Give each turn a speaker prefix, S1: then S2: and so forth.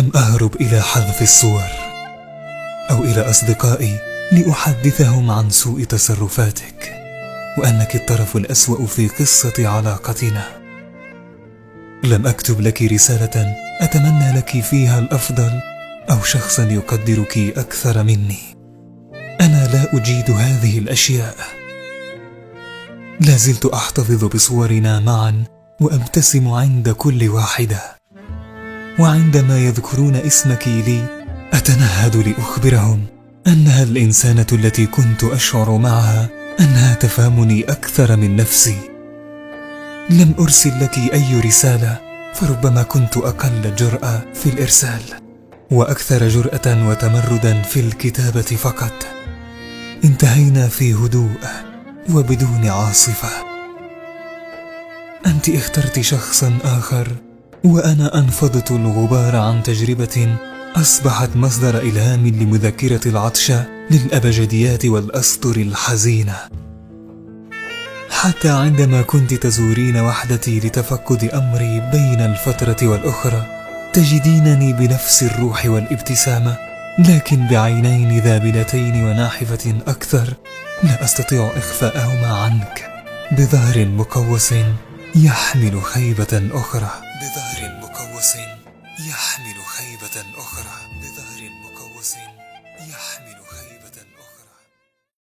S1: لم أهرب إلى حذف الصور أو إلى أصدقائي لأحدثهم عن سوء تصرفاتك وأنك الطرف الأسوأ في قصة علاقتنا. لم أكتب لك رسالة أتمنى لك فيها الأفضل أو شخصا يقدرك أكثر مني. أنا لا أجيد هذه الأشياء. لازلت أحتفظ بصورنا معا وأبتسم عند كل واحدة، وعندما يذكرون اسمك لي أتنهد لأخبرهم أنها الإنسانة التي كنت أشعر معها أنها تفهمني أكثر من نفسي. لم أرسل لك أي رسالة، فربما كنت أقل جرأة في الإرسال وأكثر جرأة وتمردا في الكتابة فقط. انتهينا في هدوء وبدون عاصفة. أنت اخترت شخصا آخر وأنا أنفضت الغبار عن تجربة أصبحت مصدر إلهام لمذكرة العطشة للأبجديات والأسطر الحزينة. حتى عندما كنت تزورين وحدتي لتفقد أمري بين الفترة والأخرى تجدينني بنفس الروح والابتسامة، لكن بعينين ذابلتين وناحفة أكثر لا أستطيع إخفاءهما عنك، بظهر مقوس يحمل خيبة أخرى. بظهر مقوس يحمل خيبة أخرى. بظهر مقوس يحمل خيبة